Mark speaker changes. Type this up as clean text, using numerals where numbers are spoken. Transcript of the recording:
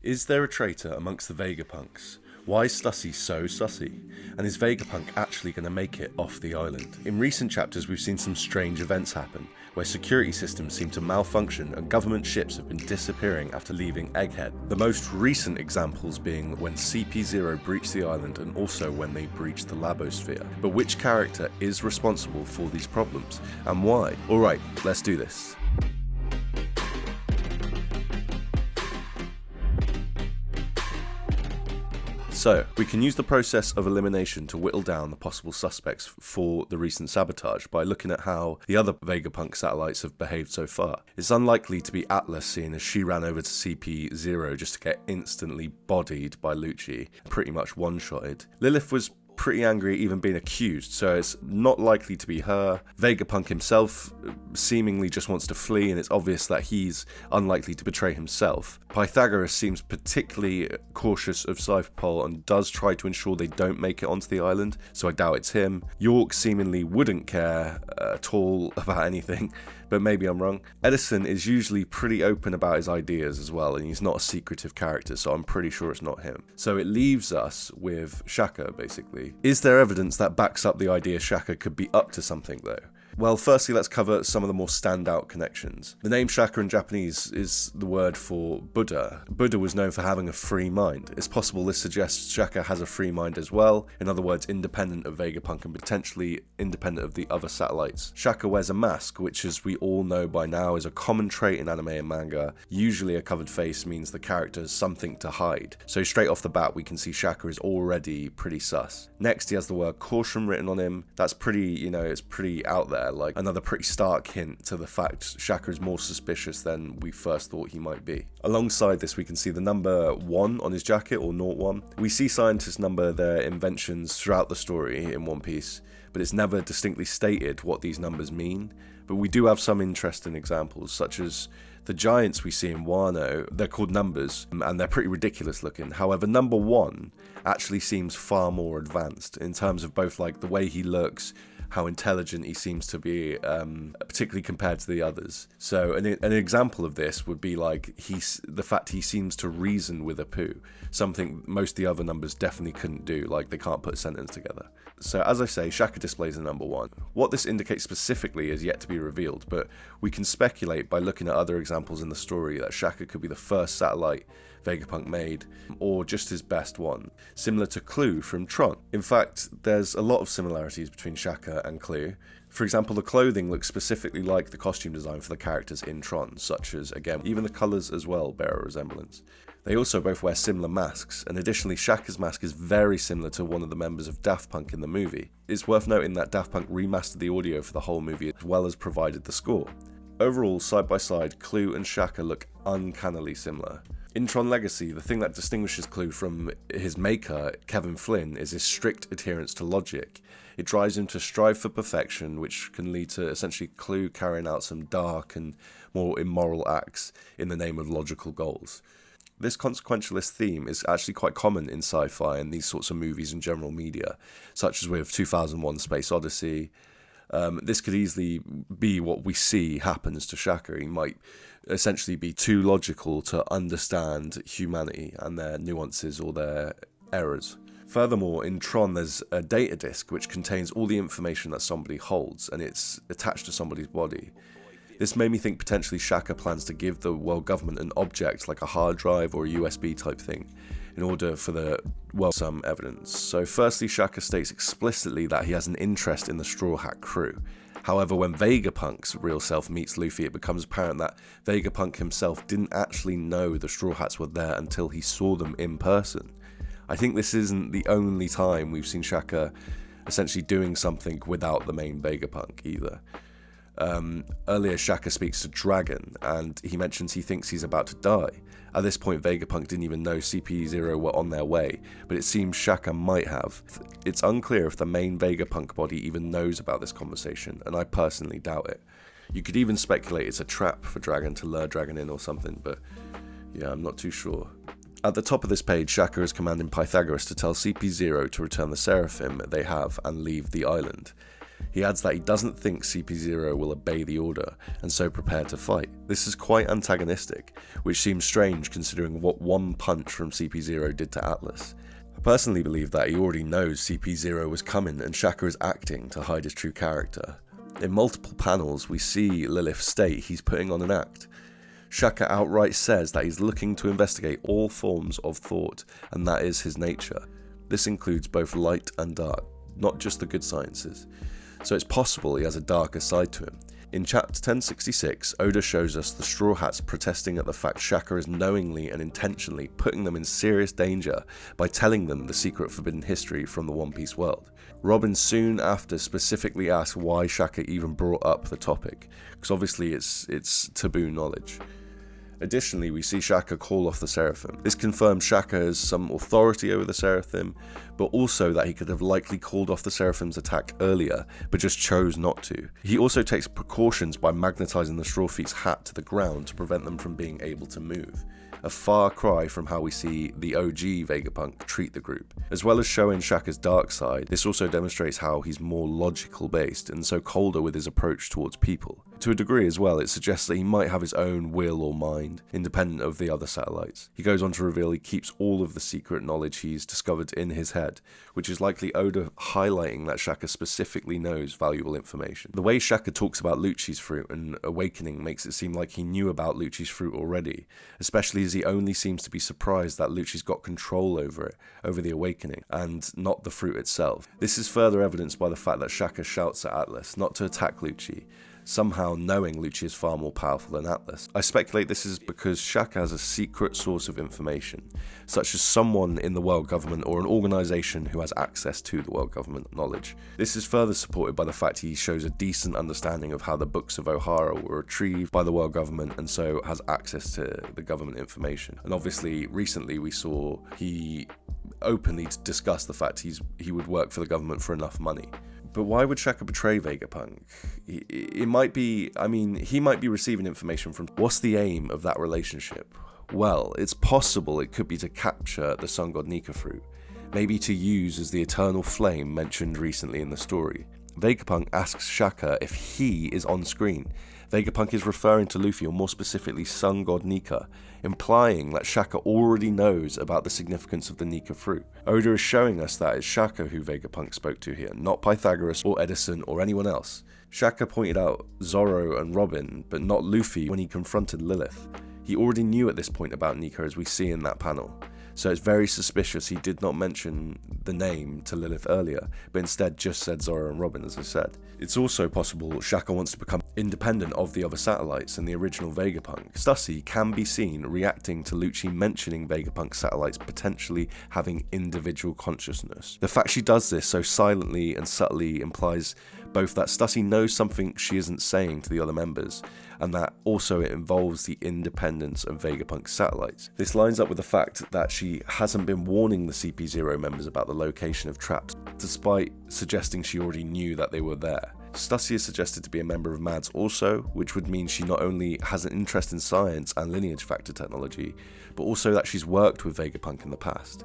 Speaker 1: Is there a traitor amongst the Vegapunks? Why is Stussy so sussy? And is Vegapunk actually going to make it off the island? In recent chapters we've seen some strange events happen, where security systems seem to malfunction and government ships have been disappearing after leaving Egghead. The most recent examples being when CP0 breached the island and also when they breached the Labosphere. But which character is responsible for these problems, and why? Alright, let's do this. So, we can use the process of elimination to whittle down the possible suspects for the recent sabotage by looking at how the other Vegapunk satellites have behaved so far. It's unlikely to be Atlas, seeing as she ran over to CP0 just to get instantly bodied by Lucci, pretty much one-shotted. Lilith was pretty angry at even being accused, so it's not likely to be her. Vegapunk himself seemingly just wants to flee, and it's obvious that he's unlikely to betray himself. Pythagoras seems particularly cautious of Cypherpole and does try to ensure they don't make it onto the island, so I doubt it's him. York seemingly wouldn't care at all about anything, but maybe I'm wrong. Edison is usually pretty open about his ideas as well, and he's not a secretive character, so I'm pretty sure it's not him. So it leaves us with Shaka, basically. Is there evidence that backs up the idea Shaka could be up to something, though? Well, firstly, let's cover some of the more standout connections. The name Shaka in Japanese is the word for Buddha. Buddha was known for having a free mind. It's possible this suggests Shaka has a free mind as well, in other words, independent of Vegapunk and potentially independent of the other satellites. Shaka wears a mask, which, as we all know by now, is a common trait in anime and manga. Usually a covered face means the character has something to hide. So straight off the bat, we can see Shaka is already pretty sus. Next, he has the word caution written on him. That's pretty, it's pretty out there. Like another pretty stark hint to the fact Shaka is more suspicious than we first thought he might be. Alongside this, we can see the number 1 on his jacket, or 01. We see scientists number their inventions throughout the story in One Piece, but it's never distinctly stated what these numbers mean. But we do have some interesting examples, such as the giants we see in Wano. They're called numbers, and they're pretty ridiculous looking. However, number 1 actually seems far more advanced in terms of both like the way he looks, how intelligent he seems to be, particularly compared to the others. So an example of this would be like the fact he seems to reason with Apu, something most of the other numbers definitely couldn't do, like they can't put a sentence together. So as I say, Shaka displays the number 1. What this indicates specifically is yet to be revealed, but we can speculate by looking at other examples in the story that Shaka could be the first satellite Vegapunk made, or just his best one, similar to Clue from Tron. In fact, there's a lot of similarities between Shaka and Clue. For example, the clothing looks specifically like the costume design for the characters in Tron, such as, again, even the colours as well bear a resemblance. They also both wear similar masks, and additionally Shaka's mask is very similar to one of the members of Daft Punk in the movie. It's worth noting that Daft Punk remastered the audio for the whole movie as well as provided the score. Overall, side by side, Clue and Shaka look uncannily similar. In Tron Legacy, the thing that distinguishes Clue from his maker, Kevin Flynn, is his strict adherence to logic. It drives him to strive for perfection, which can lead to essentially Clue carrying out some dark and more immoral acts in the name of logical goals. This consequentialist theme is actually quite common in sci-fi and these sorts of movies and general media, such as with 2001: Space Odyssey. This could easily be what we see happens to Shaka. He might essentially be too logical to understand humanity and their nuances or their errors. Furthermore, in Tron there's a data disk which contains all the information that somebody holds, and it's attached to somebody's body. This made me think potentially Shaka plans to give the world government an object like a hard drive or a USB type thing in order for some evidence. So firstly, Shaka states explicitly that he has an interest in the Straw Hat crew. However, when Vegapunk's real self meets Luffy, it becomes apparent that Vegapunk himself didn't actually know the Straw Hats were there until he saw them in person. I think this isn't the only time we've seen Shaka essentially doing something without the main Vegapunk either. Earlier, Shaka speaks to Dragon, and he mentions he thinks he's about to die. At this point, Vegapunk didn't even know CP0 were on their way, but it seems Shaka might have. It's unclear if the main Vegapunk body even knows about this conversation, and I personally doubt it. You could even speculate it's a trap for Dragon to lure Dragon in or something, but yeah, I'm not too sure. At the top of this page, Shaka is commanding Pythagoras to tell CP0 to return the Seraphim they have and leave the island. He adds that he doesn't think CP0 will obey the order, and so prepare to fight. This is quite antagonistic, which seems strange considering what one punch from CP0 did to Atlas. I personally believe that he already knows CP0 was coming and Shaka is acting to hide his true character. In multiple panels, we see Lilith state he's putting on an act. Shaka outright says that he's looking to investigate all forms of thought, and that is his nature. This includes both light and dark, not just the good sciences. So it's possible he has a darker side to him. In chapter 1066, Oda shows us the Straw Hats protesting at the fact Shaka is knowingly and intentionally putting them in serious danger by telling them the secret forbidden history from the One Piece world. Robin soon after specifically asks why Shaka even brought up the topic, because obviously it's taboo knowledge. Additionally, we see Shaka call off the Seraphim. This confirms Shaka has some authority over the Seraphim, but also that he could have likely called off the Seraphim's attack earlier, but just chose not to. He also takes precautions by magnetizing the Strawfeet's hat to the ground to prevent them from being able to move. A far cry from how we see the OG Vegapunk treat the group. As well as showing Shaka's dark side, this also demonstrates how he's more logical based and so colder with his approach towards people. To a degree as well, it suggests that he might have his own will or mind, independent of the other satellites. He goes on to reveal he keeps all of the secret knowledge he's discovered in his head, which is likely Oda highlighting that Shaka specifically knows valuable information. The way Shaka talks about Lucci's fruit and awakening makes it seem like he knew about Lucci's fruit already, especially as he only seems to be surprised that Lucci's got control over it, over the awakening, and not the fruit itself. This is further evidenced by the fact that Shaka shouts at Atlas not to attack Lucci, somehow knowing Lucci is far more powerful than Atlas. I speculate this is because Shaka has a secret source of information, such as someone in the world government or an organisation who has access to the world government knowledge. This is further supported by the fact he shows a decent understanding of how the books of Ohara were retrieved by the world government and so has access to the government information. And obviously recently we saw he openly discussed the fact he would work for the government for enough money. But why would Shaka betray Vegapunk? He might be receiving information from... What's the aim of that relationship? Well, it's possible it could be to capture the sun god Nika fruit, maybe to use as the eternal flame mentioned recently in the story. Vegapunk asks Shaka if he is on screen. Vegapunk is referring to Luffy, or more specifically sun god Nika, implying that Shaka already knows about the significance of the Nika fruit. Oda is showing us that it's Shaka who Vegapunk spoke to here, not Pythagoras or Edison or anyone else. Shaka pointed out Zoro and Robin, but not Luffy when he confronted Lilith. He already knew at this point about Nika, as we see in that panel. So it's very suspicious he did not mention the name to Lilith earlier, but instead just said Zoro and Robin, as I said. It's also possible Shaka wants to become independent of the other satellites and the original Vegapunk. Stussy can be seen reacting to Lucci mentioning Vegapunk satellites potentially having individual consciousness. The fact she does this so silently and subtly implies both that Stussy knows something she isn't saying to the other members, and that also it involves the independence of Vegapunk's satellites. This lines up with the fact that she hasn't been warning the CP0 members about the location of traps, despite suggesting she already knew that they were there. Stussy is suggested to be a member of MADS also, which would mean she not only has an interest in science and lineage factor technology, but also that she's worked with Vegapunk in the past.